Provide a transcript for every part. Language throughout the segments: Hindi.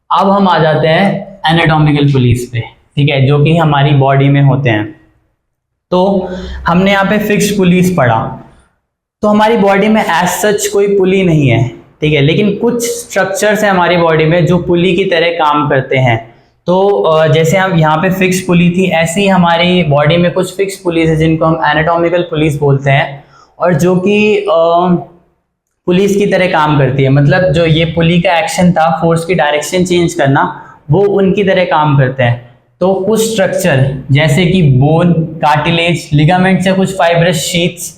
अब हम आ जाते हैं एनाटॉमिकल पुलीज पे, ठीक है, जो कि हमारी बॉडी में होते हैं। तो हमने यहाँ पे फिक्स्ड पुलीज पढ़ा, तो हमारी बॉडी में एज सच कोई पुली नहीं है, ठीक है, लेकिन कुछ स्ट्रक्चर्स हैं हमारी बॉडी में जो पुली की तरह काम करते हैं। तो जैसे हम यहाँ पे फिक्स पुली थी, ऐसे ही हमारी बॉडी में कुछ फिक्स पुलीज है जिनको हम एनाटॉमिकल पुलिस बोलते हैं, और जो कि पुलिस की तरह काम करती है। मतलब जो ये पुली का एक्शन था, फोर्स की डायरेक्शन चेंज करना, वो उनकी तरह काम करते हैं। तो कुछ स्ट्रक्चर जैसे कि बोन, कार्टिलेज, लिगामेंट्स या कुछ फाइब्रस शीट्स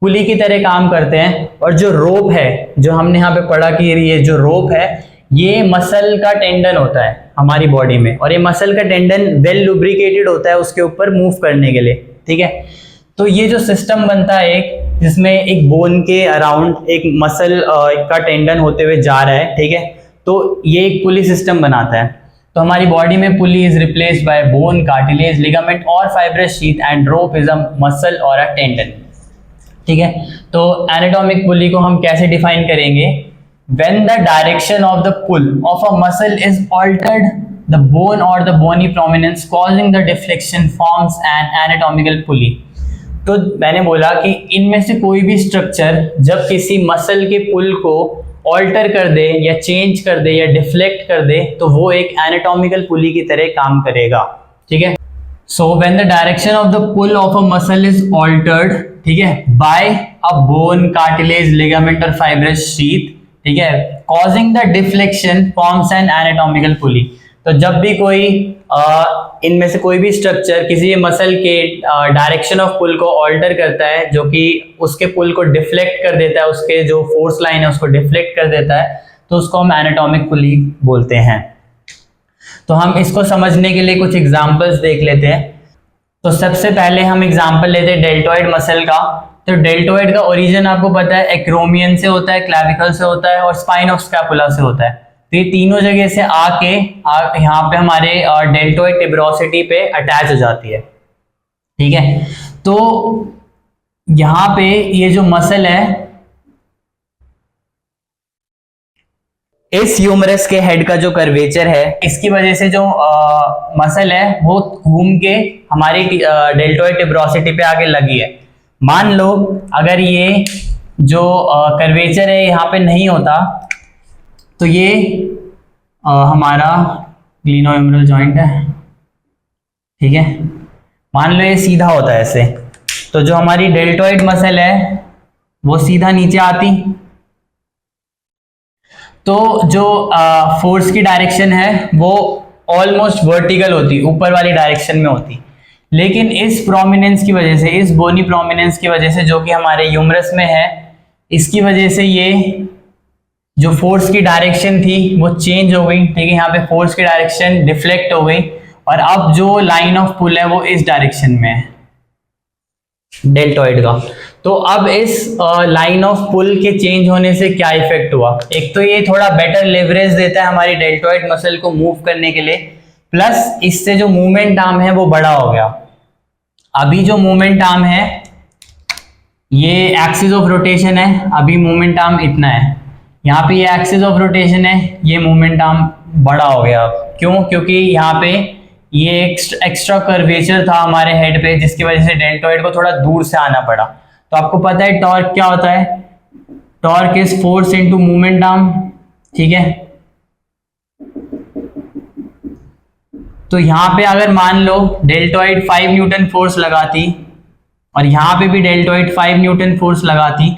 पुली की तरह काम करते हैं। और जो रोप है, जो हमने यहाँ पे पढ़ा कि ये जो रोप है, ये मसल का टेंडन होता है हमारी बॉडी में, और ये मसल का टेंडन वेल लुब्रिकेटेड होता है उसके ऊपर मूव करने के लिए, ठीक है। तो ये जो सिस्टम बनता है एक, जिसमें एक बोन के अराउंड एक मसल का टेंडन होते हुए जा रहा है, ठीक है, तो ये एक पुली सिस्टम बनाता है। तो हमारी बॉडी में pulley is replaced by bone, cartilage, ligament or fibrous sheath, and rope is a muscle or a tendon, ठीक है। तो एनाटॉमिक पुली को हम कैसे डिफाइन करेंगे? When the direction of the pull of a muscle is altered, the bone or the bony prominence causing the deflection forms an anatomical pulley. तो मैंने बोला कि इनमें से कोई भी स्ट्रक्चर जब किसी मसल के पुल को ऑल्टर कर दे या चेंज कर दे या डिफ्लेक्ट कर दे, तो वो एक एनाटॉमिकल पुली की तरह काम करेगा, ठीक है। So when the direction of the pull of a muscle is altered, ठीक है, by a bone, cartilage, ligament or fibrous sheath, ठीक है, causing the deflection forms an anatomical pulley. तो जब भी कोई इनमें से कोई भी स्ट्रक्चर किसी मसल के डायरेक्शन ऑफ पुल को ऑल्टर करता है, जो कि उसके पुल को डिफ्लेक्ट कर देता है, उसके जो फोर्स लाइन है उसको डिफ्लेक्ट कर देता है, तो उसको हम एनाटॉमिक पुली बोलते हैं। तो हम इसको समझने के लिए कुछ एग्जांपल्स देख लेते हैं। तो सबसे पहले हम एग्जांपल लेते हैं डेल्टॉइड मसल का। तो डेल्टॉइड का ओरिजिन आपको पता है, एक्रोमियन से होता है, क्लैविकल से होता है और स्पाइन ऑफ स्कैपुला से होता है। तो ये तीनों जगह से आके यहाँ पे हमारे डेल्टॉइड टिब्रोसिटी पे अटैच हो जाती है, ठीक है। तो यहाँ पे ये जो मसल है, इस ह्यूमरस के हेड का जो कर्वेचर है, इसकी वजह से जो मसल है वो घूम के हमारी डेल्टॉइड टिब्रोसिटी पे आके लगी है। मान लो अगर ये जो कर्वेचर है यहाँ पे नहीं होता, तो ये हमारा ग्लिनोह्यूमरल जॉइंट है, ठीक है। मान लो ये सीधा होता है ऐसे, तो जो हमारी डेल्टॉइड मसल है वो सीधा नीचे आती, तो जो फोर्स की डायरेक्शन है वो ऑलमोस्ट वर्टिकल होती, ऊपर वाली डायरेक्शन में होती। लेकिन इस प्रोमिनेंस की वजह से, इस बोनी प्रोमिनेंस की वजह से, जो कि हमारे ह्यूमरस में है, इसकी वजह से ये जो फोर्स की डायरेक्शन थी वो चेंज हो गई, ठीक है। यहाँ पे फोर्स की डायरेक्शन डिफ्लेक्ट हो गई, और अब जो लाइन ऑफ पुल है वो इस डायरेक्शन में है डेल्टॉइड का। तो अब इस लाइन ऑफ पुल के चेंज होने से क्या इफेक्ट हुआ? एक तो ये थोड़ा बेटर लेवरेज देता है हमारी डेल्टॉइड मसल को मूव करने के लिए, प्लस इससे जो मूवमेंट आर्म है वो बड़ा हो गया। अभी जो मूवमेंट आर्म है, ये एक्सिस ऑफ रोटेशन है, अभी मूवमेंट आर्म इतना है, यहाँ पे ये एक्सिस ऑफ रोटेशन है, ये मूवमेंट आर्म बड़ा हो गया। क्यों? क्योंकि यहाँ पे ये एक्स्ट्रा कर्वेचर था हमारे हेड पे, जिसकी वजह से डेल्टॉइड को थोड़ा दूर से आना पड़ा। तो आपको पता है टॉर्क क्या होता है? Torque is force into movement arm, ठीक है। तो यहाँ पे अगर मान लो डेल्टॉइड 5 न्यूटन फोर्स लगाती और यहाँ पे भी डेल्टॉइड 5 न्यूटन फोर्स लगाती,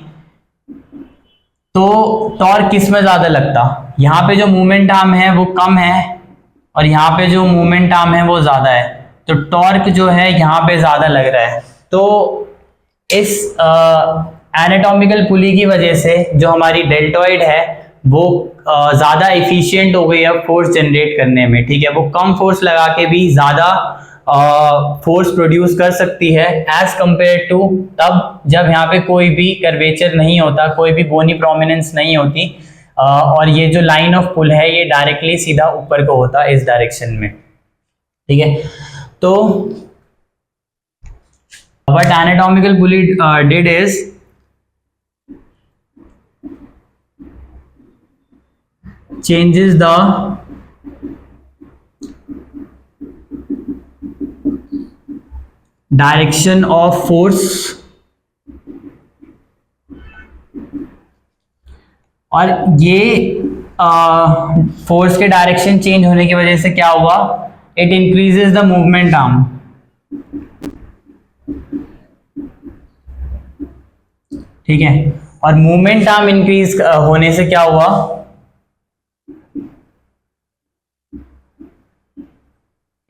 तो टॉर्क किस में ज्यादा लगता? यहाँ पे जो मूवमेंट आर्म है वो कम है और यहाँ पे जो मूवमेंट आर्म है वो ज्यादा है, तो टॉर्क जो है यहाँ पे ज्यादा लग रहा है। तो इस एनाटॉमिकल पुली की वजह से जो हमारी डेल्टॉइड है वो ज्यादा एफिशिएंट हो गई है फोर्स जनरेट करने में, ठीक है। वो कम फोर्स लगा के भी ज्यादा फोर्स प्रोड्यूस कर सकती है एज कंपेयर टू तब जब यहाँ पे कोई भी कर्वेचर नहीं होता, कोई भी बोनी प्रोमिनेंस नहीं होती, और ये जो लाइन ऑफ पुल है ये डायरेक्टली सीधा ऊपर को होता इस डायरेक्शन में, ठीक है। तो what anatomical pulley did is changes the direction of force, और ये फोर्स के डायरेक्शन चेंज होने की वजह से क्या हुआ, it increases the movement arm. ठीक है, और मूवमेंट आर्म इंक्रीज होने से क्या हुआ,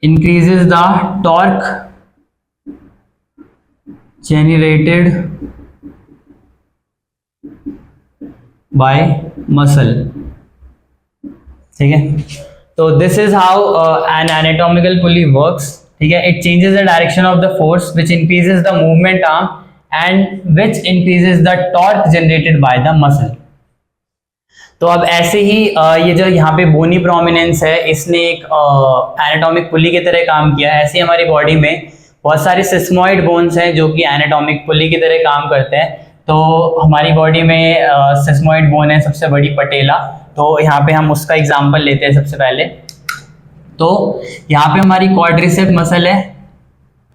increases the torque generated by muscle। ठीक है, तो this is how an anatomical pulley works. ठीक है, it changes the direction of the force which increases the movement arm and which increases the torque generated by the muscle. तो अब ऐसे ही ये जो यहाँ पे बोनी प्रोमिनेंस है, इसने एक एनाटॉमिक पुली की तरह काम किया है। ऐसे ही हमारी बॉडी में बहुत सारे सिस्मोइड बोन्स हैं जो कि एनाटॉमिक पुली की तरह काम करते हैं। तो हमारी बॉडी में सिस्मोइड बोन है सबसे बड़ी, पटेला। तो यहाँ पे हम उसका एग्जांपल लेते हैं सबसे पहले। तो यहाँ पे हमारी क्वाड्रिसेप मसल है,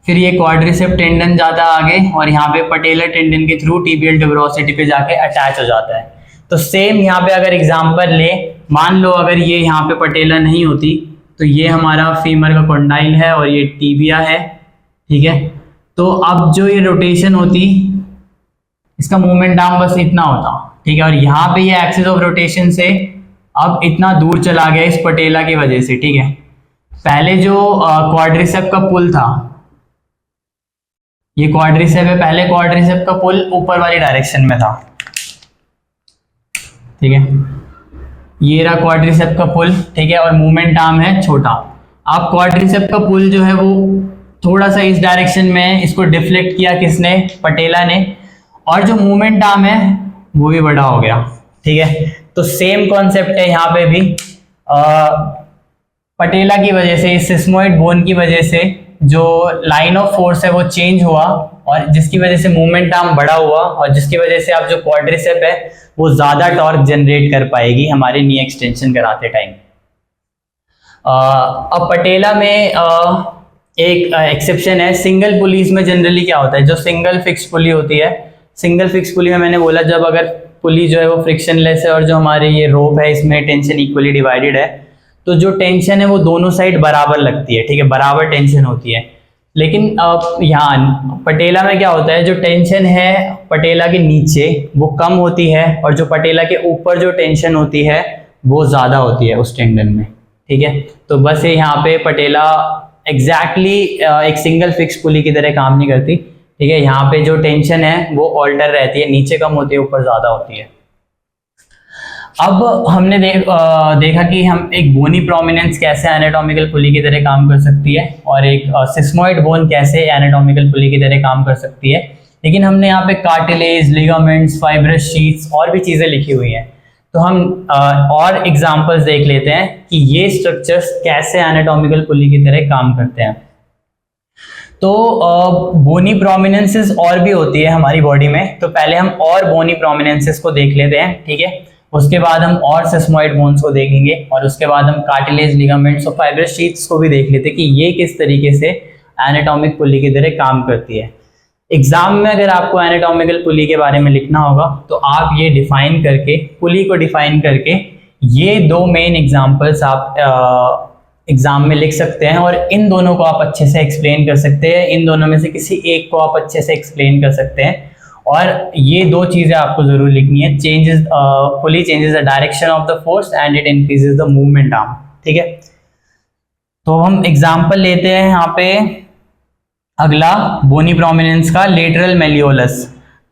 फिर ये क्वाड्रिसेप टेंडन जाता है आगे, और यहाँ पे पटेलर टेंडन के थ्रू टिबियल ट्यूबरोसिटी पे जाके अटैच हो जाता है। तो सेम यहाँ पे अगर एग्जांपल ले, मान लो अगर ये यहाँ पे पटेला नहीं होती तो ये हमारा फीमर का कंडाइल है और ये टीबिया है। ठीक है, तो अब जो ये रोटेशन होती, इसका मूवमेंट आर्म बस इतना होता। ठीक है, और यहाँ पे ये एक्सिस ऑफ रोटेशन से अब इतना दूर चला गया इस पटेला की वजह से। ठीक है, पहले जो क्वाड्रिसेप का पुल था, ये क्वाड्रिसेप है, पहले क्वाड्रिसेप का पुल ऊपर वाली डायरेक्शन में था। ठीक है, ये रहा क्वाड्रिसेप का पुल। ठीक है, और मूवमेंट आर्म है छोटा। अब क्वाड्रिसेप का पुल जो है वो थोड़ा सा इस डायरेक्शन में, इसको डिफ्लेक्ट किया किसने, पटेला ने, और जो मूवमेंट आर्म है वो भी बड़ा हो गया। ठीक है, तो सेम कॉन्सेप्ट है यहाँ पे भी। पटेला की वजह से, इस सिस्मोइड बोन की वजह से जो लाइन ऑफ फोर्स है वो चेंज हुआ, और जिसकी वजह से मूवमेंट आर्म बड़ा हुआ, और जिसकी वजह से अब जो क्वाड्रिसेप है वो ज्यादा टॉर्क जनरेट कर पाएगी हमारे नी एक्सटेंशन कराते टाइम। अब पटेला में एक एक्सेप्शन है। सिंगल पुलीज में जनरली क्या होता है, जो सिंगल फिक्स पुली होती है, सिंगल फिक्स पुली में मैंने बोला जब अगर पुली जो है वो फ्रिक्शनलेस है और जो हमारे ये रोप है इसमें टेंशन इक्वली डिवाइडेड है, तो जो टेंशन है वो दोनों साइड बराबर लगती है। ठीक है, बराबर टेंशन होती है। लेकिन यहाँ पटेला में क्या होता है, जो टेंशन है पटेला के नीचे वो कम होती है, और जो पटेला के ऊपर जो टेंशन होती है वो ज़्यादा होती है उस टेंडन में। ठीक है, तो बस ये यहाँ पे पटेला एग्जैक्टली एक सिंगल फिक्स पुली की तरह काम नहीं करती। ठीक है, यहाँ पे जो टेंशन है वो ऑल्टर रहती है, नीचे कम होती है, ऊपर ज़्यादा होती है। अब हमने देखा कि हम एक बोनी प्रोमिनेंस कैसे एनाटॉमिकल पुली की तरह काम कर सकती है, और एक सिस्मोइड बोन कैसे एनाटॉमिकल पुली की तरह काम कर सकती है। लेकिन हमने यहाँ पे कार्टिलेज, लिगामेंट्स, फाइब्रस शीट्स और भी चीज़ें लिखी हुई हैं। तो हम और एग्जांपल्स देख लेते हैं कि ये स्ट्रक्चर्स कैसे एनाटॉमिकल पुली की तरह काम करते हैं। तो बोनी प्रोमिनेंसेस और भी होती है हमारी बॉडी में, तो पहले हम और बोनी प्रोमिनेंसेस को देख लेते हैं। ठीक है, उसके बाद हम और सिस्मोइड बोन्स को देखेंगे, और उसके बाद हम कार्टिलेज, लिगामेंट्स और फाइब्रस शीट्स को भी देख लेते हैं कि ये किस तरीके से एनाटॉमिक पुली की तरह काम करती है। एग्जाम में अगर आपको एनाटॉमिकल पुली के बारे में लिखना होगा तो आप ये डिफाइन करके, पुली को डिफाइन करके, ये दो मेन एग्जाम्पल्स आप एग्जाम में लिख सकते हैं, और इन दोनों को आप अच्छे से एक्सप्लेन कर सकते हैं। इन दोनों में से किसी एक को आप अच्छे से एक्सप्लेन कर सकते हैं, और ये दो चीज़ें आपको ज़रूर लिखनी है। Changes, pulley changes the direction of the force and it increases the movement arm. ठीक है, तो हम एग्जाम्पल लेते हैं यहाँ पे। अगला बोनी प्रोमिनेंस का लेटरल मेलियोलस।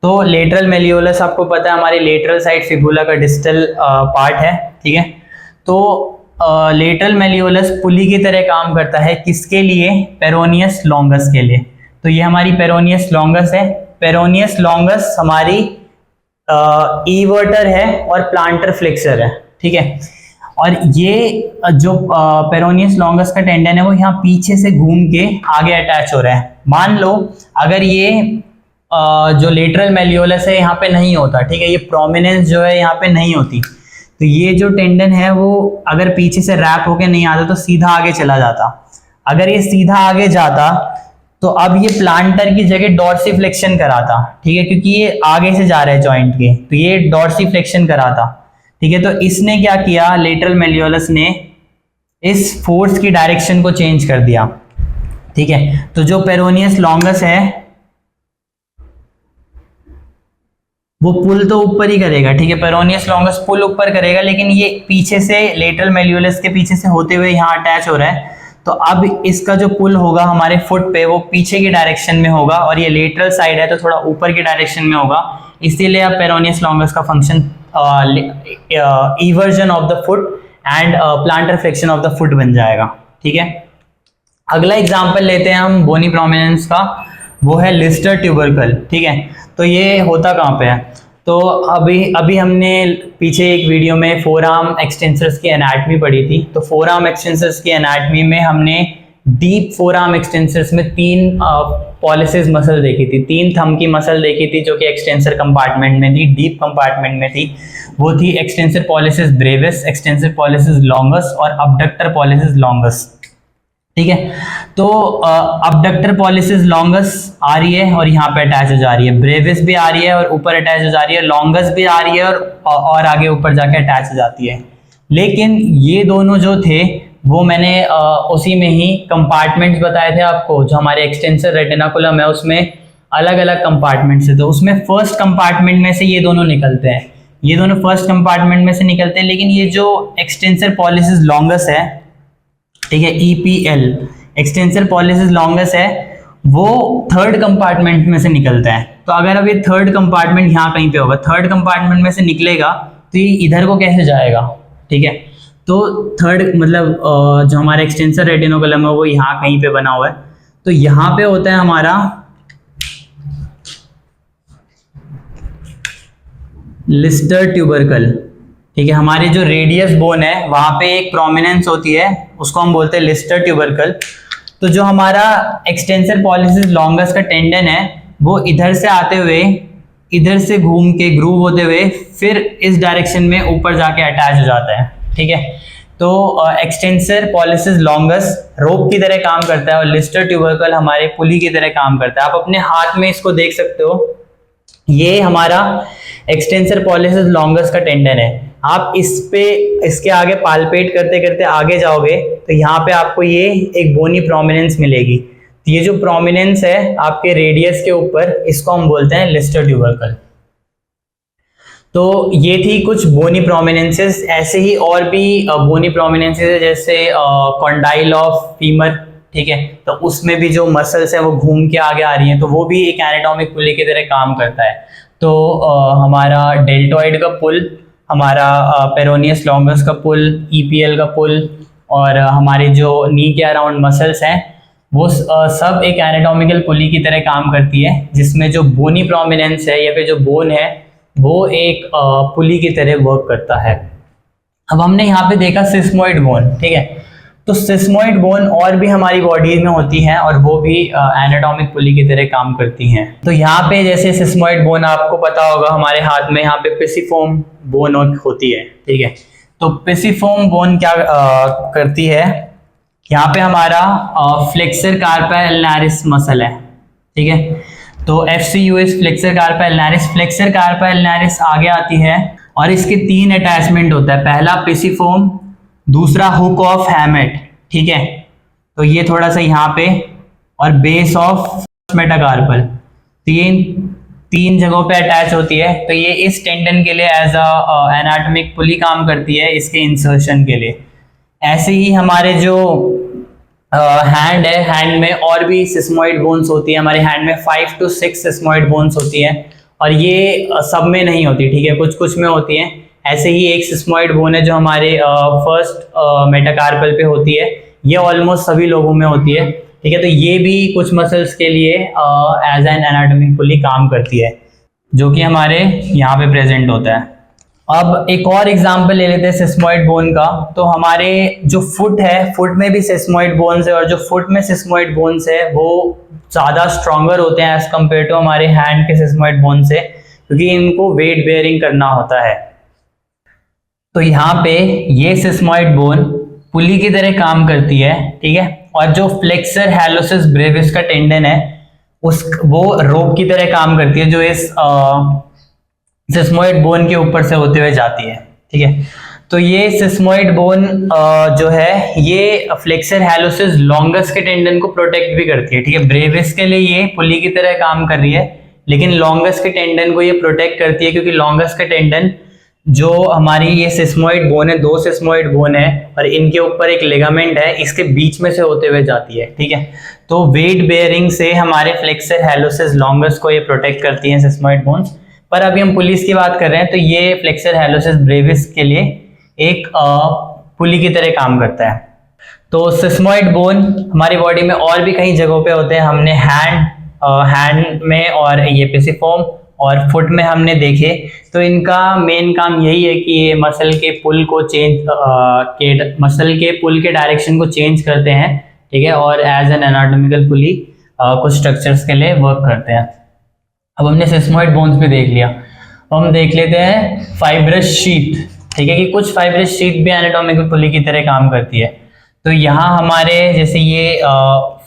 तो लेटरल मेलियोलस आपको पता है हमारी लेटरल साइड फिबुला का डिस्टल पार्ट है। ठीक है, तो लेटरल मेलियोलस पुली की तरह काम करता है, किसके लिए, पेरोनियस लॉन्गस के लिए। तो ये हमारी पेरोनियस लॉन्गस है। पेरोनियस लॉन्गस हमारी ईवर्टर है और प्लांटर फ्लेक्सर है। ठीक है, और ये जो पेरोनियस लॉन्गस का टेंडन है वो यहाँ पीछे से घूम के आगे अटैच हो रहा है। मान लो अगर ये जो लेटरल मेलियोलस है यहाँ पे नहीं होता, ठीक है, ये प्रोमिनेंस जो है यहाँ पे नहीं होती, तो ये जो टेंडन है वो अगर पीछे से रैप होके नहीं आता तो सीधा आगे चला जाता। अगर ये सीधा आगे जाता तो अब ये प्लांटर की जगह डॉर्सिफ्लेक्शन कराता, ठीक है, क्योंकि ये आगे से जा रहा है जॉइंट के, तो ये डॉर्सिफ्लेक्शन कराता, ठीक है। तो इसने क्या किया, लेटरल मेलियोलस ने इस फोर्स की डायरेक्शन को चेंज कर दिया, ठीक है। तो जो पेरोनियस लॉन्गस है वो पुल तो ऊपर ही करेगा, ठीक है, पेरोनियस लॉन्गस पुल ऊपर करेगा, लेकिन ये पीछे से लेटरल मेलियोलस के पीछे से होते हुए यहाँ अटैच हो रहा है। तो अब इसका जो पुल होगा हमारे फुट पे वो पीछे की डायरेक्शन में होगा, और ये लेटरल साइड है तो थोड़ा ऊपर की डायरेक्शन में होगा, इसीलिए अब पेरोनियस लॉन्गस का function eversion of the foot and planter flexion of the foot बन जाएगा, ठीक है। अगला एग्जांपल लेते हैं हम बोनी प्रोमिनेंस का, वो है लिस्टर ट्यूबरकल, ठीक है। तो ये होता कहाँ पे है, तो अभी हमने पीछे एक वीडियो में फोर आर्म एक्सटेंसर्स की एनाटमी पढ़ी थी। तो फोर आर्म एक्सटेंसर्स की एनाटमी में हमने डीप फोर आर्म एक्सटेंसर्स में 3 पॉलिसिस मसल देखी थी, 3 थंब की मसल देखी थी जो कि एक्सटेंसर कंपार्टमेंट में थी, डीप कंपार्टमेंट में थी। वो थी extensor pollicis Brevis, extensor pollicis longus और अबडक्टर पॉलिसिस लॉन्गस, ठीक है। तो अबडक्टर पॉलिसिस लॉन्गस आ रही है और यहाँ पे अटैच हो जा रही है, ब्रेविस भी आ रही है और ऊपर अटैच हो जा रही है, लॉन्गस भी आ रही है और आगे ऊपर जाके अटैच हो जाती है। लेकिन ये दोनों जो थे वो मैंने उसी में ही कंपार्टमेंट्स बताए थे आपको, जो हमारे एक्सटेंसर रेटिनाकुलम है उसमें अलग अलग कंपार्टमेंट्स है। तो उसमें फर्स्ट कंपार्टमेंट में से ये दोनों निकलते हैं, ये दोनों फर्स्ट कंपार्टमेंट में से निकलते हैं। लेकिन ये जो एक्सटेंसर पॉलिसिस लॉन्गस है, ठीक है, EPL एक्सटेंसर पॉलिसिस लॉन्गस है, वो थर्ड कंपार्टमेंट में से निकलता है। तो अगर अब ये थर्ड कंपार्टमेंट यहाँ कहीं पे होगा, थर्ड कंपार्टमेंट में से निकलेगा तो ये इधर को कैसे जाएगा, ठीक है। तो थर्ड मतलब जो हमारा एक्सटेंसर रेटिनोकुलम है वो यहाँ कहीं पे बना हुआ है। तो यहाँ पे होता है हमारा लिस्टर ट्यूबरकल, ठीक है। हमारे जो रेडियस बोन है वहां पे एक प्रोमिनेंस होती है, उसको हम बोलते हैं लिस्टर ट्यूबरकल। तो जो हमारा एक्सटेंसर पॉलिसिस लॉन्गस का टेंडन है वो इधर से आते हुए इधर से घूम के ग्रूव होते हुए फिर इस डायरेक्शन में ऊपर जाके अटैच हो जाता है, ठीक है। तो एक्सटेंसर पॉलिसिस लॉन्गस रोप की तरह काम करता है और लिस्टर ट्यूबरकल हमारे पुली की तरह काम करता है। आप अपने हाथ में इसको देख सकते हो, ये हमारा एक्सटेंसर पॉलिसिस लॉन्गस का टेंडन है। आप इसके आगे पालपेट करते करते आगे जाओगे तो यहाँ पे आपको ये एक बोनी प्रोमिनेंस मिलेगी। तो ये जो प्रोमिनेंस है आपके रेडियस के ऊपर, इसको हम बोलते हैं लिस्टर ट्यूबरकल। तो ये थी कुछ बोनी प्रोमिनेंसेस। ऐसे ही और भी बोनी प्रोमिनेंसेस है, जैसे कॉन्डाइल ऑफ फीमर, ठीक है। तो उसमें भी जो मसल्स है वो घूम के आगे आ रही हैं, तो वो भी एक एनाटॉमिक पुली की तरह काम करता है। तो हमारा डेल्टॉइड का पुल, हमारा पेरोनियस लॉन्गस का पुल, EPL का पुल और हमारे जो नी के अराउंड मसल्स हैं वो सब एक एनाटॉमिकल पुली की तरह काम करती है, जिसमें जो बोनी प्रोमिनेंस है या फिर जो बोन है वो एक पुली की तरह वर्क करता है। अब हमने यहाँ पे देखा सिस्मोइड बोन, ठीक है। तो सिस्मोइड बोन और भी हमारी बॉडी में होती हैं और वो भी एनाटॉमिक पुली की तरह काम करती हैं। तो यहाँ पे जैसे सिस्मोइड बोन आपको पता होगा, हमारे हाथ में यहाँ पे पिसिफोम बोन होती है, ठीक है। तो पिसिफोम बोन क्या करती है, यहाँ पे हमारा फ्लेक्सर कार्पा एल्नारिस मसल है, ठीक है। तो FCUS flexor carpi ulnaris, flexor carpi ulnaris आगे आती है और इसके 3 अटैचमेंट होता है। पहला पिसिफोम, दूसरा हुक ऑफ हैमेट, ठीक है। तो ये थोड़ा सा यहाँ पे, और बेस ऑफ मेटाकार्पल, तो ये 3 जगहों पे अटैच होती है। तो ये इस टेंडन के लिए एज अ एनाटॉमिक पुली काम करती है, इसके इंसर्शन के लिए। ऐसे ही हमारे जो हैंड है, हैंड में और भी सिस्मोइड बोन्स होती है। हमारे हैंड में 5 to 6 सिस्मोइड बोन्स होती है और ये सब में नहीं होती, ठीक है, कुछ कुछ में होती है। ऐसे ही एक सिस्मोइड बोन है जो हमारे फर्स्ट मेटाकार्पल पे होती है, ये ऑलमोस्ट सभी लोगों में होती है, ठीक है। तो ये भी कुछ मसल्स के लिए एज एन एनाटॉमिक पुली काम करती है, जो कि हमारे यहाँ पे प्रेजेंट होता है। अब एक और एग्जांपल ले लेते हैं सिस्मोइड बोन का। तो हमारे जो फुट है, फुट में भी सिस्मोइड बोन्स है और जो फुट में सिस्मोइड बोन्स है वो ज़्यादा स्ट्रॉन्गर होते हैं एज कम्पेयर टू हमारे हैंड के सिस्मोइड बोन से, क्योंकि इनको वेट बेयरिंग करना होता है। तो यहाँ पे ये सिस्मोइड बोन पुली की तरह काम करती है, ठीक है। और जो फ्लेक्सर हैलोसिस ब्रेविस का टेंडन है उस वो रोप की तरह काम करती है, जो इस सिस्मोइड बोन के ऊपर से होते हुए जाती है। ठीक है, तो ये सिस्मोइड बोन जो है ये फ्लेक्सर हैलोसिस लॉन्गस के टेंडन को प्रोटेक्ट भी करती है। ठीक है, ब्रेविस के लिए ये पुली की तरह काम कर रही है, लेकिन लॉन्गस के टेंडन को ये प्रोटेक्ट करती है, क्योंकि लॉन्गस के टेंडन जो हमारी ये सिस्मोइड बोन है, 2 सिस्मोइड बोन है और इनके ऊपर एक लिगामेंट है, इसके बीच में से होते हुए जाती है। ठीक है, तो वेट बेयरिंग से हमारे फ्लेक्सर हैलोसिस लॉन्गस को ये प्रोटेक्ट करती है सिस्मोइड बोन्स। पर अभी हम पुलिस की बात कर रहे हैं, तो ये फ्लेक्सर हैलोसिस ब्रेविस के लिए एक पुली की तरह काम करता है। तो सिस्मोइड बोन हमारी बॉडी में और भी कई जगहों पे होते हैं। हमने हैंड में और ये पिसिफॉर्म और फुट में हमने देखे, तो इनका मेन काम यही है कि ये मसल के पुल को मसल के पुल के डायरेक्शन को चेंज करते हैं। ठीक है, और एज एन एनाटॉमिकल पुली कुछ स्ट्रक्चर्स के लिए वर्क करते हैं। अब हमने सिस्मोइड बोन्स भी देख लिया, अब हम देख लेते हैं फाइब्रस शीथ। ठीक है, कि कुछ फाइब्रस शीथ भी एनाटॉमिकल पुली की तरह काम करती है। तो यहाँ हमारे जैसे ये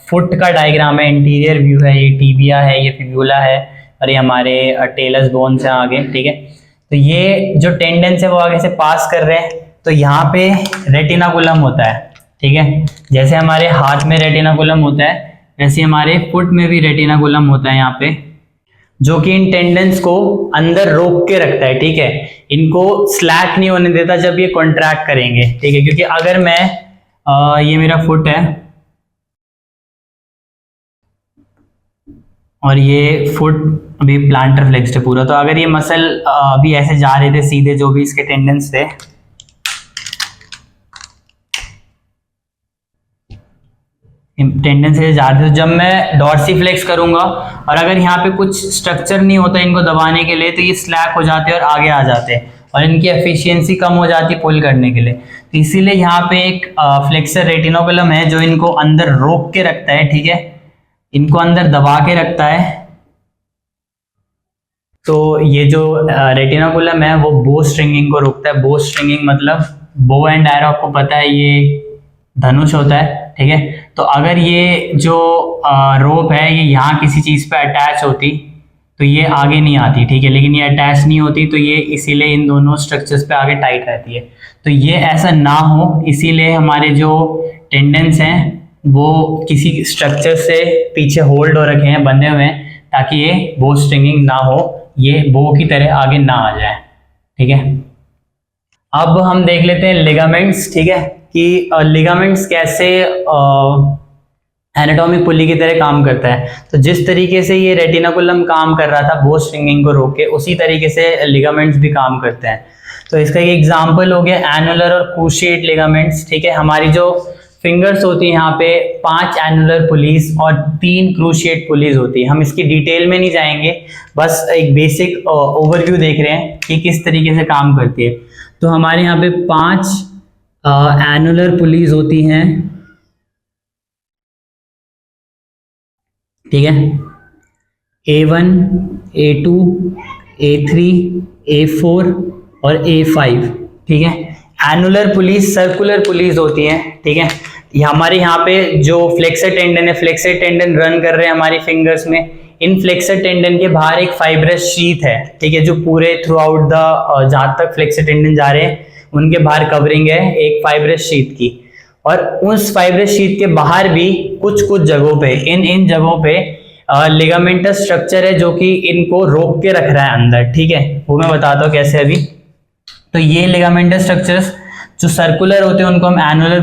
फुट का डायग्राम है, इंटीरियर व्यू है, ये टिबिया है, ये फिब्यूला है और ये हमारे टेलस बोन्स हैं आगे। ठीक है, तो ये जो टेंडेंस है वो आगे से पास कर रहे हैं, तो यहाँ पे रेटिनाकुलम होता है। ठीक है, जैसे हमारे हाथ में रेटिनाकुलम होता है वैसे हमारे फुट में भी रेटिनाकुलम होता है यहाँ पे, जो कि इन टेंडेंस को अंदर रोक के रखता है। ठीक है, इनको स्लैक नहीं होने देता जब ये कॉन्ट्रैक्ट करेंगे। ठीक है, क्योंकि अगर मैं ये मेरा फुट है और ये फुट अभी प्लांटर फ्लेक्स्ड है पूरा, तो अगर ये मसल अभी ऐसे जा रहे थे सीधे, जो भी इसके टेंडेंस थे, टेंडेंस से जा रहे थे, तो जब मैं डॉर्सीफ्लेक्स करूंगा और अगर यहाँ पे कुछ स्ट्रक्चर नहीं होता इनको दबाने के लिए, तो ये स्लैक हो जाते हैं और आगे आ जाते हैं और इनकी एफिशिएंसी कम हो जाती है पुल करने के लिए। तो इसीलिए यहाँ पे एक फ्लेक्सर रेटिनोकुलम है जो इनको अंदर रोक के रखता है। ठीक है, इनको अंदर दबा के रखता है। तो ये जो रेटिनाकुलम है वो बो स्ट्रिंगिंग को रोकता है। बो स्ट्रिंगिंग मतलब बो एंड एरो, आपको पता है ये धनुष होता है। ठीक है, तो अगर ये जो रोप है ये यहाँ किसी चीज पे अटैच होती तो ये आगे नहीं आती। ठीक है, लेकिन ये अटैच नहीं होती तो ये इसीलिए इन दोनों स्ट्रक्चर्स पे आगे टाइट रहती है। तो ये ऐसा ना हो, इसीलिए हमारे जो टेंडेंस हैं वो किसी स्ट्रक्चर से पीछे होल्ड हो रखे हैं, बंधे हुए हैं, ताकि ये बो स्ट्रिंगिंग ना हो, ये बो की तरह आगे ना आ जाए। ठीक है, अब हम देख लेते हैं लिगामेंट्स। ठीक है, कि लिगामेंट्स कैसे एनाटॉमिक पुली की तरह काम करता है। तो जिस तरीके से ये रेटिनाकुलम काम कर रहा था बो स्ट्रिंगिंग को रोक के, उसी तरीके से लिगामेंट्स भी काम करते हैं। तो इसका एक एग्जांपल हो गया एनुलर और क्रूशिएट लिगामेंट्स। ठीक है, हमारी जो फिंगर्स होती है यहाँ पे 5 एनुलर पुलीज और 3 क्रूशिएट पुलीज होती है। हम इसकी डिटेल में नहीं जाएंगे, बस एक बेसिक ओवरव्यू देख रहे हैं कि किस तरीके से काम करती है। तो हमारे यहाँ पे 5 एनुलर पुलीज होती हैं। ठीक है, A1, A2, A3, A4 और A5। ठीक है, एनुलर पुलीज सर्कुलर पुलीज होती हैं। ठीक है, हमारे यहाँ पे जो फ्लेक्सर टेंडन है, फ्लेक्सर टेंडन रन कर रहे हैं हमारी फिंगर्स में। इन फ्लेक्सर टेंडन के बाहर एक फाइब्रस शीथ है। ठीक है, जो पूरे थ्रू आउट द जहाँ तक फ्लेक्सर टेंडन जा रहे हैं उनके बाहर कवरिंग है एक फाइब्रस शीथ की, और उस फाइब्रस शीथ के बाहर भी कुछ कुछ जगहों पे इन जगहों पे लिगामेंटस स्ट्रक्चर है जो कि इनको रोक के रख रहा है अंदर। ठीक है, वो मैं बताता हूँ कैसे अभी। तो ये लिगामेंटस स्ट्रक्चर्स जो सर्कुलर होते हैं उनको हम एनुलर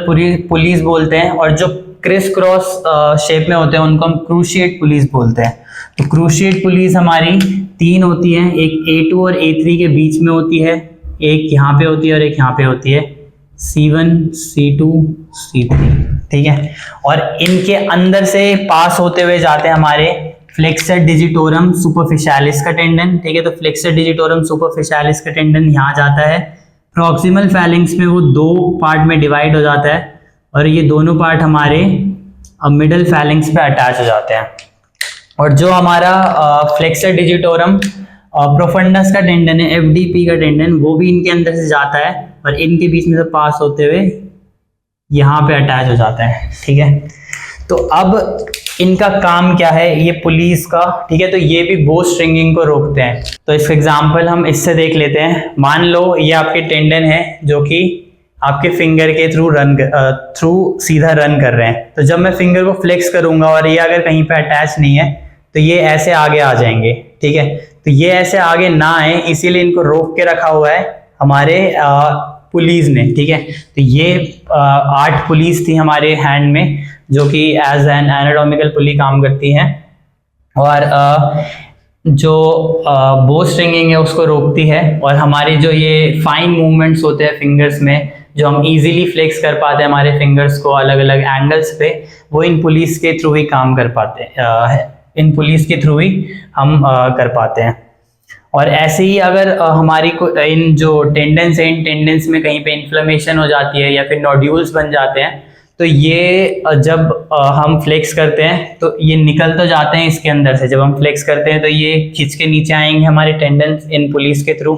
पुलीज बोलते हैं, और जो क्रिस क्रॉस शेप में होते हैं उनको हम क्रूशिएट पुलीज बोलते हैं। तो क्रूशिएट पुलीज हमारी 3 होती हैं, एक A2 और A3 के बीच में होती है, एक यहाँ पे होती है और एक यहाँ पे होती है, C1, C2, C3। ठीक है, और इनके अंदर से पास होते हुए जाते हैं हमारे फ्लेक्सर डिजिटोरम सुपरफिशियालिस का टेंडन। ठीक है, तो फ्लेक्सर डिजिटोरम सुपरफिशियालिस का टेंडन यहाँ जाता है। प्रॉक्सिमल फैलिंक्स में वो 2 पार्ट में डिवाइड हो जाता है और ये दोनों पार्ट हमारे मिडल फैलिंक्स पे अटैच हो जाते हैं। और जो हमारा फ्लेक्सर डिजिटोरम प्रोफंडस का टेंडन है, FDP का टेंडन, वो भी इनके अंदर से जाता है और इनके बीच में से पास होते हुए यहाँ पे अटैच हो जाता है। ठीक है, तो अब इनका काम क्या है ये पुलिस का, ठीक है, तो ये भी बो स्ट्रिंगिंग को रोकते हैं। तो इसका एग्जांपल हम इससे देख लेते हैं। मान लो ये आपके टेंडन है जो कि आपके फिंगर के थ्रू सीधा रन कर रहे हैं। तो जब मैं फिंगर को फ्लेक्स करूंगा और ये अगर कहीं पे अटैच नहीं है तो ये ऐसे आगे आ जाएंगे, ठीक है। तो ये ऐसे आगे ना आए इसीलिए इनको रोक के रखा हुआ है हमारे पुलिस ने, ठीक है। तो ये 8 पुलिस थी हमारे हैंड में जो कि एज एन एनाटॉमिकल पुली काम करती हैं और जो बो स्ट्रिंगिंग है उसको रोकती है। और हमारे जो ये फाइन मूवमेंट्स होते हैं फिंगर्स में जो हम इजीली फ्लेक्स कर पाते हैं हमारे फिंगर्स को अलग अलग एंगल्स पे, वो इन पुलिस के थ्रू ही काम कर पाते हैं, इन पुलिस के थ्रू ही हम कर पाते हैं। और ऐसे ही अगर हमारी इन जो टेंडेंस है इन टेंडेंस में कहीं पे इन्फ्लेमेशन हो जाती है या फिर नोड्यूल्स बन जाते हैं तो ये जब हम फ्लेक्स करते हैं तो ये निकल तो जाते हैं इसके अंदर से। जब हम फ्लेक्स करते हैं तो ये खींच के नीचे आएंगे हमारे टेंडेंस इन पुलिस के थ्रू,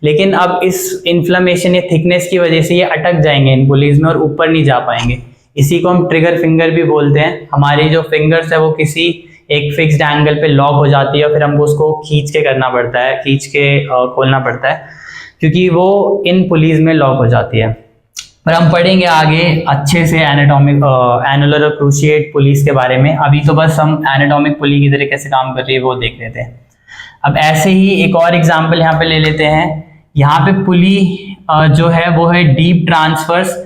लेकिन अब इस इन्फ्लेमेशन या थिकनेस की वजह से ये अटक जाएंगे इन पुलिस में और ऊपर नहीं जा पाएंगे। इसी को हम ट्रिगर फिंगर भी बोलते हैं। हमारी जो फिंगर्स है वो किसी एक फिक्स्ड एंगल पे लॉक हो जाती है और फिर हमको उसको खींच के करना पड़ता है, खींच के खोलना पड़ता है क्योंकि वो इन पुलिस में लॉक हो जाती है। पर हम पढ़ेंगे आगे अच्छे से एनुलर और क्रूशिएट पुलिस के बारे में। अभी तो बस हम एनाटॉमिक पुली की तरह कैसे काम कर रही है वो देख लेते हैं। अब ऐसे ही एक और एग्जांपल यहाँ पे ले लेते हैं। यहाँ पे पुली जो है वो है डीप ट्रांसवर्स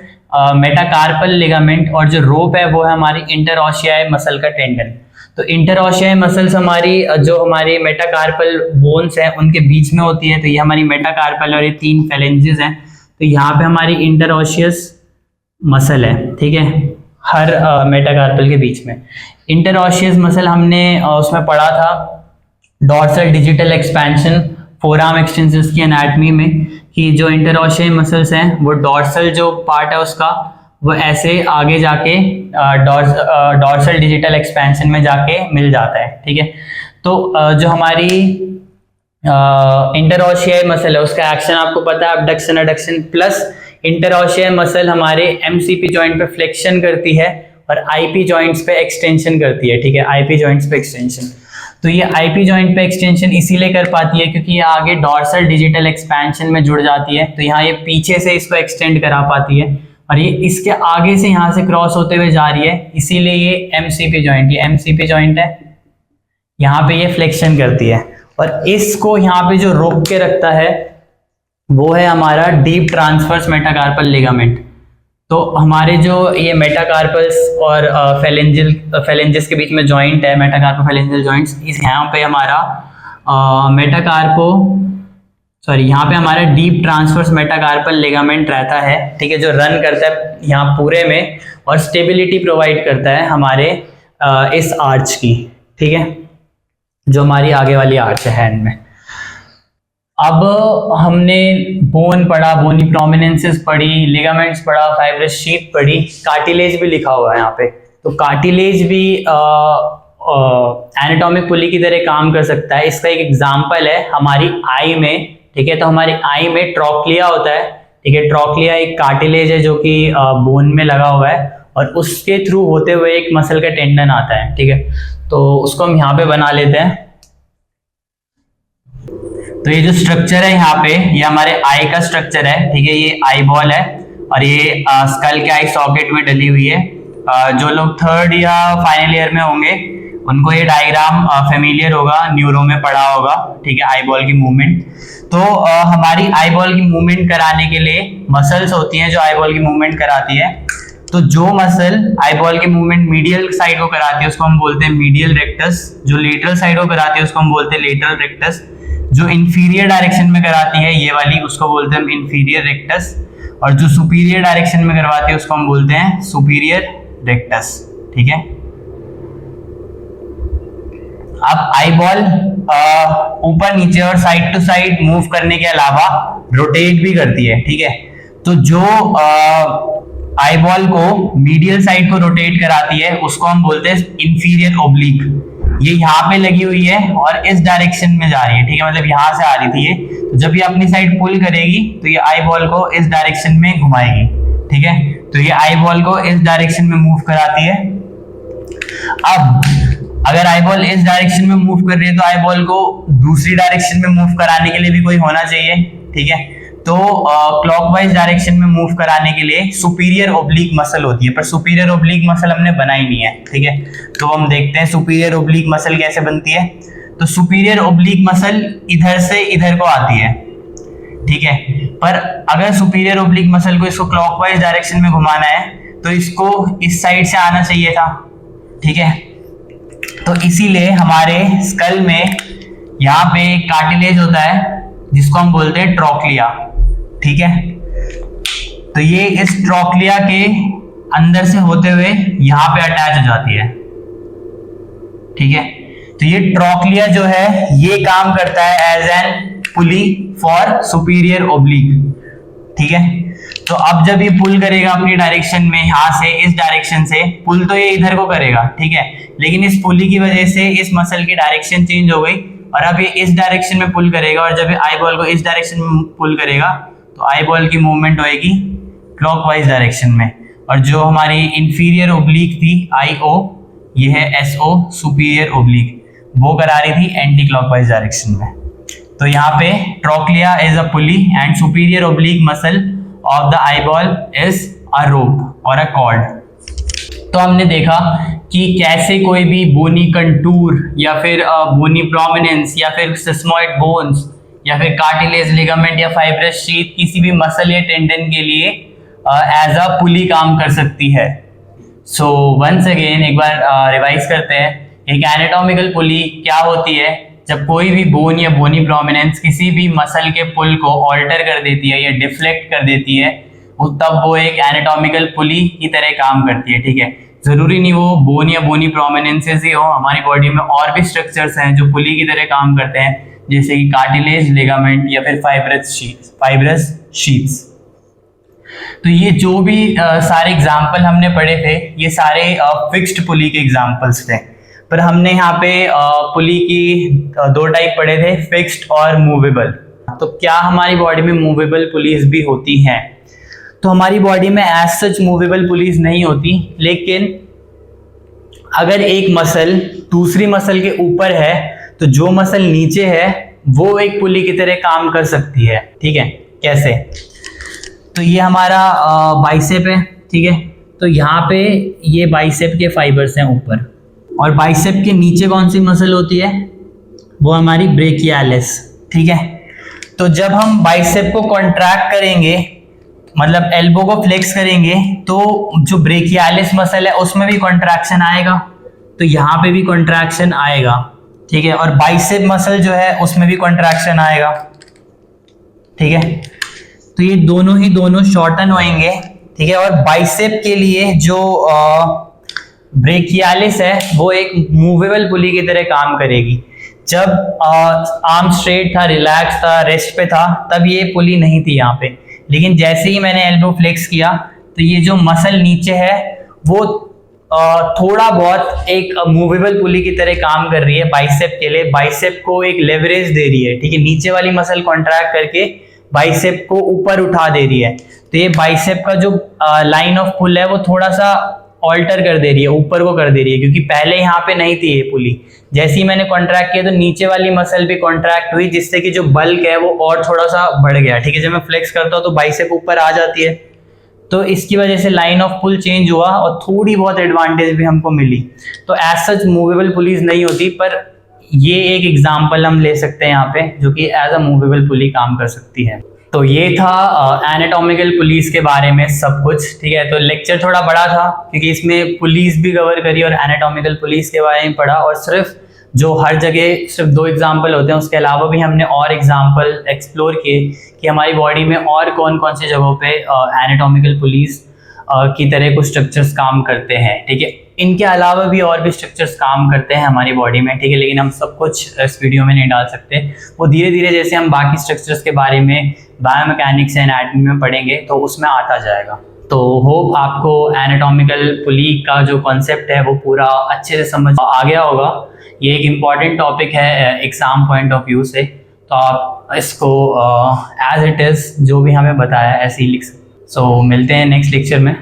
मेटाकार्पल लिगामेंट और जो रोप है वो है हमारी इंटरऑशियाई मसल का टेंडन। तो इंटरऑशियाई मसल्स हमारी जो हमारी मेटाकार्पल बोन्स हैं उनके बीच में होती है। तो ये हमारी मेटाकार्पल और ये 3 फेलेंजेस हैं। तो यहाँ पे हमारी इंटरऑशियस मसल है, ठीक है, हर मेटाकार्पल के बीच में। इंटरऑशियस मसल हमने उसमें पढ़ा था dorsal digital expansion forearm extensions की एनाटमी में कि जो इंटरऑशियाई मसल्स हैं वो डॉर्सल जो पार्ट है उसका वो ऐसे आगे जाके डॉर्सल डिजिटल एक्सपेंशन में जाके मिल जाता है, ठीक है। तो जो हमारी इंटरऑशियाई मसल है उसका एक्शन आपको पता है अबडक्शन एडक्शन प्लस इंटरऑशियाई मसल हमारे एमसीपी जॉइंट पे फ्लेक्शन करती है और आईपी जॉइंट्स पे एक्सटेंशन करती है, ठीक है, आईपी जॉइंट्स पे एक्सटेंशन। तो ये आईपी जॉइंट पे एक्सटेंशन इसीलिए कर पाती है क्योंकि ये आगे डॉर्सल डिजिटल एक्सपेंशन में जुड़ जाती है। तो यहाँ ये पीछे से इसको एक्सटेंड करा पाती है और ये इसके आगे से यहाँ से क्रॉस होते हुए जा रही है, इसीलिए ये एमसीपी जॉइंट, ये एमसीपी जॉइंट है, यहाँ पे ये फ्लेक्शन करती है। और इसको यहाँ पे जो रोक के रखता है वो है हमारा डीप ट्रांसवर्स मेटाकार्पल लिगामेंट। तो हमारे जो ये मेटाकार्पल्स और फेलेंजेस के बीच में जॉइंट है मेटाकार्पो फेलेंजियल जॉइंट्स, इस यहाँ पे हमारा यहाँ पे हमारा डीप ट्रांसवर्स मेटाकार्पल लिगामेंट रहता है, ठीक है, जो रन करता है यहाँ पूरे में और स्टेबिलिटी प्रोवाइड करता है हमारे इस आर्च की, ठीक है, जो हमारी आगे वाली आर्च है हैंड में। अब हमने बोन पढ़ा, बोनी प्रोमिनेंसेस पढ़ी, लिगामेंट्स पढ़ा, फाइब्रस शीथ पढ़ी, कार्टिलेज भी लिखा हुआ है यहाँ पे। तो कार्टिलेज भी एनाटॉमिक पुली की तरह काम कर सकता है। इसका एक एग्जांपल है हमारी आई में, ठीक है। तो हमारी आई में ट्रोक्लिया होता है, ठीक है। ट्रोक्लिया एक कार्टिलेज है जो कि बोन में लगा हुआ है और उसके थ्रू होते हुए एक मसल का टेंडन आता है, ठीक है। तो उसको हम यहाँ पे बना लेते हैं। तो ये जो स्ट्रक्चर है यहाँ पे ये हमारे आई का स्ट्रक्चर है, ठीक है। ये आई बॉल है और ये स्कल के आई सॉकेट में डली हुई है। जो लोग 3rd या फाइनल ईयर में होंगे उनको ये डायग्राम फेमिलियर होगा, न्यूरो में पढ़ा होगा, ठीक है, आई बॉल की मूवमेंट। तो हमारी आई बॉल की मूवमेंट कराने के लिए मसल्स होती हैं जो आई बॉल की मूवमेंट कराती है। तो जो मसल आई बॉल की मूवमेंट मीडियल साइड को कराती है उसको हम बोलते हैं मीडियल रेक्टस, जो लेटरल साइड को कराती है उसको हम बोलते हैं लेटरल रेक्टस, जो इंफीरियर डायरेक्शन में कराती है ये वाली उसको बोलते हैं हम इंफीरियर रेक्टस, और जो सुपीरियर डायरेक्शन में करवाती है उसको हम बोलते हैं सुपीरियर रेक्टस, ठीक है। अब आई बॉल ऊपर नीचे और साइड टू साइड मूव करने के अलावा रोटेट भी करती है, ठीक है। तो जो आई बॉल को मीडियल साइड को रोटेट कराती है उसको हम बोलते हैं इंफीरियर ओब्लिक। ये यहाँ पे लगी हुई है और इस डायरेक्शन में जा रही है, ठीक है, मतलब यहाँ से आ रही थी ये। तो जब ये अपनी साइड पुल करेगी तो ये आई बॉल को इस डायरेक्शन में घुमाएगी, ठीक है। तो ये आई बॉल को इस डायरेक्शन में मूव कराती है अब अगर आई बॉल इस डायरेक्शन में मूव कर रही है तो आई बॉल को दूसरी डायरेक्शन में मूव कराने के लिए भी कोई होना चाहिए, ठीक है। तो क्लॉकवाइज डायरेक्शन में मूव कराने के लिए सुपीरियर ओब्लिक मसल होती है, पर सुपीरियर ओब्लिक मसल हमने बनाई नहीं है, ठीक है। तो हम देखते हैं सुपीरियर ओब्लिक मसल कैसे बनती है। तो सुपीरियर ओब्लिक मसल इधर से इधर को आती है, ठीक है। पर अगर सुपीरियर ओब्लिक मसल को इसको क्लॉकवाइज डायरेक्शन में घुमाना है तो इसको इस साइड से आना चाहिए था, ठीक है। तो इसीलिए हमारे स्कल में यहाँ पे कार्टिलेज होता है जिसको हम बोलते हैं ट्रोक्लिया, ठीक है। तो ये इस ट्रोक्लिया के अंदर से होते हुए यहाँ पे अटैच हो जाती है, ठीक है। तो ये ट्रोक्लिया जो है ये काम करता है as an pulley for superior oblique, ठीक है। तो अब जब ये पुल करेगा अपनी डायरेक्शन में, यहाँ से इस डायरेक्शन से पुल तो ये इधर को करेगा, ठीक है। लेकिन इस पुली की वजह से इस मसल की डायरेक्शन चेंज हो गई और अब ये इस डायरेक्शन में पुल करेगा, और जब ये आई बॉल को इस डायरेक्शन में पुल करेगा तो आई बॉल की मूवमेंट होएगी क्लॉकवाइज डायरेक्शन में। और जो हमारी इंफीरियर ओब्लिक थी IO, ये है SO सुपीरियर ओब्लिक, वो करा रही थी एंटी क्लॉकवाइज डायरेक्शन में। तो यहाँ पे trochlea is a pulley and superior oblique muscle of the eyeball is a rope or a cord. तो हमने देखा कि कैसे कोई भी बोनी कंटूर या फिर बोनी प्रोमिनेंस या फिर सिस्मोइड बोन्स या फिर कार्टिलेज, लिगामेंट या फाइब्रस शीथ किसी भी मसल या टेंडन के लिए एज अ पुली काम कर सकती है। सो वंस अगेन एक बार रिवाइज करते हैं। एक एनाटॉमिकल पुली क्या होती है? जब कोई भी बोन या बोनी प्रोमिनेंस किसी भी मसल के पुल को ऑल्टर कर देती है या डिफ्लेक्ट कर देती है, तब वो एक एनाटॉमिकल पुली की तरह काम करती है, ठीक है। जरूरी नहीं वो बोन या बोनी प्रोमिनेंसेस ही हो, हमारी बॉडी में और भी स्ट्रक्चर्स हैं जो पुली की तरह काम करते हैं, जैसे कि कार्टिलेज, लिगामेंट या फिर फाइब्रस शीथ्स। तो ये जो भी सारे एग्जाम्पल हमने पढ़े थे ये सारे फिक्स्ड पुली के एग्जाम्पल्स थे, पर हमने यहाँ पे पुली की दो टाइप पढ़े थे, फिक्स्ड और मूवेबल। तो क्या हमारी बॉडी में मूवेबल पुलीज भी होती हैं? तो हमारी बॉडी में एज सच मूवेबल पुलीज नहीं होती, लेकिन अगर एक मसल दूसरी मसल के ऊपर है तो जो मसल नीचे है वो एक पुली की तरह काम कर सकती है, ठीक है। कैसे? तो ये हमारा बाइसेप है, ठीक है। तो यहाँ पे ये बाइसेप के फाइबर्स हैं ऊपर, और बाइसेप के नीचे कौन सी मसल होती है? वो हमारी ब्रेकियालिस, ठीक है। तो जब हम बाइसेप को कॉन्ट्रैक्ट करेंगे, मतलब एल्बो को फ्लेक्स करेंगे, तो जो ब्रेकियालिस मसल है उसमें भी कॉन्ट्रैक्शन आएगा, तो यहाँ पे भी कॉन्ट्रैक्शन आएगा, ठीक है। और बाइसेप मसल जो है उसमें भी कॉन्ट्रैक्शन आएगा, ठीक है। तो ये दोनों शॉर्टन होंगे, ठीक है। और बाइसेप के लिए जो ब्रेकियालिस है वो एक मूवेबल पुली की तरह काम करेगी। जब आर्म स्ट्रेट था, रिलैक्स था, रेस्ट पे था, तब ये पुली नहीं थी यहाँ पे। लेकिन जैसे ही मैंने एल्बो फ्लेक्स किया तो ये जो मसल नीचे है वो थोड़ा बहुत एक मूवेबल पुली की तरह काम कर रही है बाइसेप के लिए। बाइसेप को एक लेवरेज दे रही है, ठीक है। नीचे वाली मसल कॉन्ट्रैक्ट करके बाइसेप को ऊपर उठा दे रही है, तो ये बाइसेप का जो लाइन ऑफ पुल है वो थोड़ा सा ऑल्टर कर दे रही है, ऊपर को कर दे रही है, क्योंकि पहले यहाँ पे नहीं थी ये पुली। जैसे ही मैंने कॉन्ट्रैक्ट किया तो नीचे वाली मसल भी कॉन्ट्रैक्ट हुई, जिससे कि जो बल्क है वो और थोड़ा सा बढ़ गया, ठीक है। जब मैं फ्लेक्स करता हूँ तो बाइसेप ऊपर आ जाती है, तो इसकी वजह से लाइन ऑफ पुल चेंज हुआ और थोड़ी बहुत एडवांटेज भी हमको मिली। तो एज सच मूवेबल पुलीज नहीं होती, पर ये एक एग्जाम्पल हम ले सकते हैं यहाँ पे, जो कि एज अ मूवेबल पुली काम कर सकती है। तो ये था एनाटॉमिकल पुलीज के बारे में सब कुछ, ठीक है। तो लेक्चर थोड़ा बड़ा था क्योंकि इसमें पुलीज भी कवर करी और एनाटॉमिकल पुलीज के बारे में पढ़ा, और सिर्फ जो हर जगह सिर्फ 2 एग्जाम्पल होते हैं, उसके अलावा भी हमने और एग्जाम्पल एक्सप्लोर किए कि हमारी बॉडी में और कौन कौन सी जगहों पे एनाटॉमिकल पुलीज की तरह कुछ स्ट्रक्चर्स काम करते हैं, ठीक है। इनके अलावा भी और भी स्ट्रक्चर्स काम करते हैं हमारी बॉडी में, ठीक है। लेकिन हम सब कुछ इस वीडियो में नहीं डाल सकते, वो धीरे धीरे जैसे हम बाकी स्ट्रक्चर्स के बारे में बायोमैकेनिक्स एंड एनाटॉमी में पढ़ेंगे तो उसमें आता जाएगा। तो होप आपको एनाटॉमिकल पुली का जो कॉन्सेप्ट है वो पूरा अच्छे से समझ आ गया होगा। ये एक इम्पॉर्टेंट टॉपिक है एग्जाम पॉइंट ऑफ व्यू से, तो आप इसको एज इट इज़ जो भी हमें बताया ऐसे ही लिख सकते। सो मिलते हैं नेक्स्ट लेक्चर में।